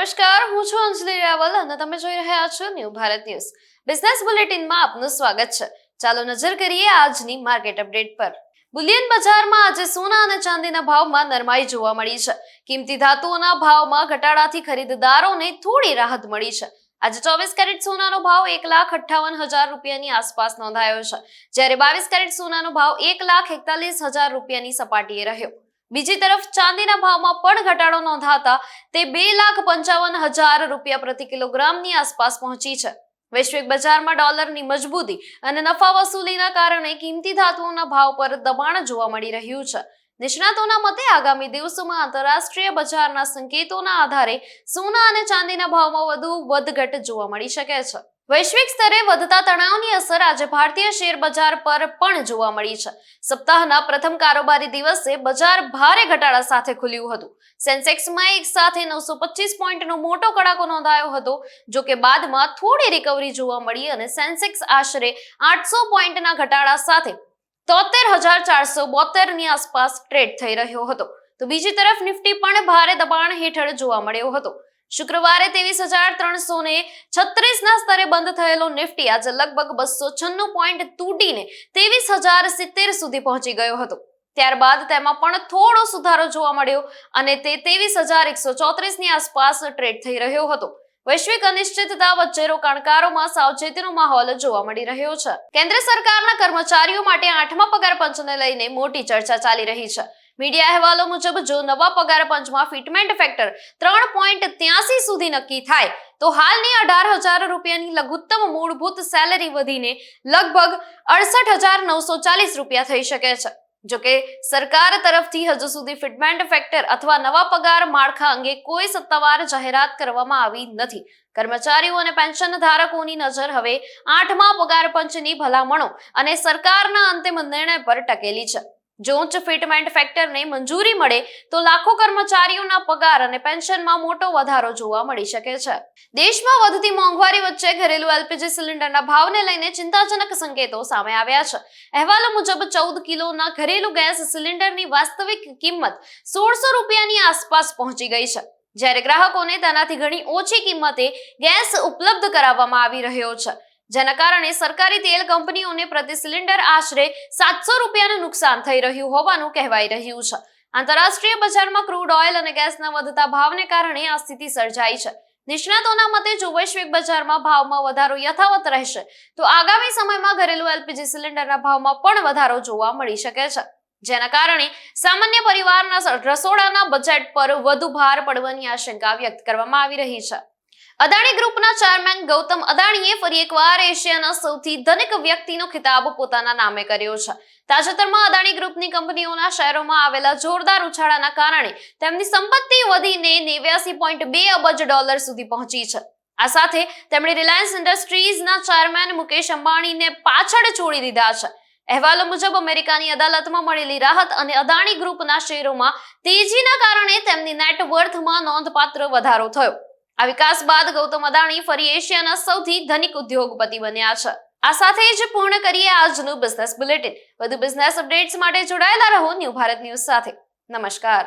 નમસ્કાર, હું છું અંજલિ રાવલ અને તમે જોઈ રહ્યા છો ન્યૂ ભારત ન્યૂઝ બિઝનેસ બુલેટિનમાં આપનું સ્વાગત છે। ચાલો નજર કરીએ આજની માર્કેટ અપડેટ પર। બુલિયન બજારમાં આજે સોના અને ચાંદીના ભાવમાં નરમાઈ જોવા મળી છે। કિંમતી ધાતુઓના ભાવમાં ઘટાડાથી ખરીદદારોને થોડી રાહત મળી છે। આજે 24 કેરેટ સોનાનો ભાવ 1,58,000 રૂપિયાની આસપાસ નોંધાયો છે, જ્યારે 22 કેરેટ સોનાનો ભાવ 1,41,000 રૂપિયાની સપાટીએ રહ્યો। બીજી તરફ ચાંદીના ભાવમાં પણ ઘટાડો નોંધાતા તે 2,55,000 રૂપિયા પ્રતિ કિલોગ્રામની આસપાસ પહોંચી છે। વૈશ્વિક બજારમાં ડોલરની મજબૂતી અને નફા વસૂલીના કારણે કિંમતી ધાતુઓના ભાવ પર દબાણ જોવા મળી રહ્યું છે। નિષ્ણાતોના મતે આગામી દિવસોમાં આંતરરાષ્ટ્રીય બજારના સંકેતોના આધારે સોના અને ચાંદીના ભાવમાં વધુ વધઘટ જોવા મળી શકે છે। વૈશ્વિક સ્તરે વધતા તણાવની અસર આજે ભારતીય શેર બજાર પર પણ જોવા મળી છે। સપ્તાહના પ્રથમ કારોબારી દિવસે બજાર ભારે ઘટાડા સાથે ખુલ્યું હતું। સેન્સેક્સમાં એક સાથે 925 પોઈન્ટનો મોટો કડાકો નોંધાયો હતો, જો કે બાદમાં થોડી રિકવરી જોવા મળી અને સેન્સેક્સ આશરે 800 પોઈન્ટના ઘટાડા સાથે 73,472 ની આસપાસ ટ્રેડ થઈ રહ્યો હતો। તો બીજી તરફ નિફ્ટી પણ ભારે દબાણ હેઠળ જોવા મળ્યો હતો। શુક્રવારે 23,336 ના સ્તરે બંધ થયેલો નિફ્ટી આજે લગભગ 296 પોઈન્ટ તૂટીને 23,070 સુધી પહોંચી ગયો હતો। ત્યારબાદ તેમાં પણ થોડો સુધારો જોવા મળ્યો અને તે 23,134 ની આસપાસ ટ્રેડ થઈ રહ્યો હતો। વૈશ્વિક અનિશ્ચિતતા વચ્ચે રોકાણકારોમાં સાવચેતીનો માહોલ જોવા મળી રહ્યો છે। કેન્દ્ર સરકારના કર્મચારીઓ માટે 8મા પગાર પંચને લઈને મોટી ચર્ચા ચાલી રહી છે। મીડિયા અહેવાલો મુજબ જો નવા પગાર પંચમાં ફિટમેન્ટ ફેક્ટર 3.83 સુધી નક્કી થાય તો હાલની 18,000 રૂપિયાની લઘુત્તમ મૂળભૂત સેલેરી વધીને લગભગ 68,940 રૂપિયા થઈ શકે છે। જોકે સરકાર તરફથી હજુ સુધી ફિટમેન્ટ ફેક્ટર અથવા નવા પગાર માળખા અંગે કોઈ સત્તાવાર જાહેરાત કરવામાં આવી નથી। કર્મચારીઓ અને પેન્શન ધારકોની નજર હવે 8મા પગાર પંચની ભલામણો અને સરકારના અંતિમ નિર્ણય પર ટકેલી છે। જો ઉચ્ચ ફિટમેન્ટ ફેક્ટરને મંજૂરી મળે તો લાખો કર્મચારીઓના પગાર અને પેન્શનમાં મોટો વધારો જોવા મળી શકે છે। દેશમાં વધતી મોંઘવારી વચ્ચે ઘરેલુ એલપીજી સિલિન્ડરના ભાવને લઈને ચિંતાજનક સંકેતો સામે આવ્યા છે। અહેવાલો મુજબ 14 કિલોના ઘરેલુ ગેસ સિલિન્ડરની વાસ્તવિક કિંમત 1,600 રૂપિયાની આસપાસ પહોંચી ગઈ છે, જ્યારે ગ્રાહકોને તેનાથી ઘણી ઓછી કિંમતે ગેસ ઉપલબ્ધ કરાવવામાં આવી રહ્યો છે, જેના કારણે સરકારી તેલ કંપનીઓને પ્રતિ સિલિન્ડર આશરે 700 રૂપિયાનું નુકસાન થઈ રહ્યું હોવાનું કહેવાઈ રહ્યું છે। આંતરરાષ્ટ્રીય બજારમાં ક્રૂડ ઓઇલ અને ગેસના વધતા ભાવને કારણે આ સ્થિતિ સર્જાઈ છે। નિષ્ણાતોના મતે જો વૈશ્વિક બજારમાં ભાવમાં વધારો યથાવત રહેશે તો આગામી સમયમાં ઘરેલુ એલપીજી સિલિન્ડરના ભાવમાં પણ વધારો જોવા મળી શકે છે, જેના કારણે સામાન્ય પરિવારના રસોડાના બજેટ પર વધુ ભાર પડવાની આશંકા વ્યક્ત કરવામાં આવી રહી છે। અદાણી ગ્રુપના ચેરમેન ગૌતમ અદાણીએ ફરી એકવાર એશિયાના સૌથી ધનિક વ્યક્તિનો ખિતાબ પોતાના નામે કર્યો છે। તાજેતરમાં અદાણી ગ્રુપની કંપનીઓના શેરોમાં આવેલા જોરદાર ઉછાળાના કારણે તેમની સંપત્તિ વધીને 89.2 અબજ ડોલર સુધી પહોંચી છે। આ સાથે તેમણે રિલાયન્સ ઇન્ડસ્ટ્રીઝના ચેરમેન મુકેશ અંબાણીને પાછળ છોડી દીધા છે। અહેવાલો મુજબ અમેરિકાની અદાલતમાં મળેલી રાહત અને અદાણી ગ્રુપના શેરોમાં તેજીના કારણે તેમની નેટવર્થમાં નોંધપાત્ર વધારો થયો। આ વિકાસ બાદ ગૌતમ અદાણી ફરી એશિયાના સૌથી ધનિક ઉદ્યોગપતિ બન્યા છે। આ સાથે જ પૂર્ણ કરીએ આજનું બિઝનેસ બુલેટિન। વધુ બિઝનેસ અપડેટ્સ માટે જોડાયેલા રહો ન્યૂ ભારત ન્યૂઝ સાથે। નમસ્કાર।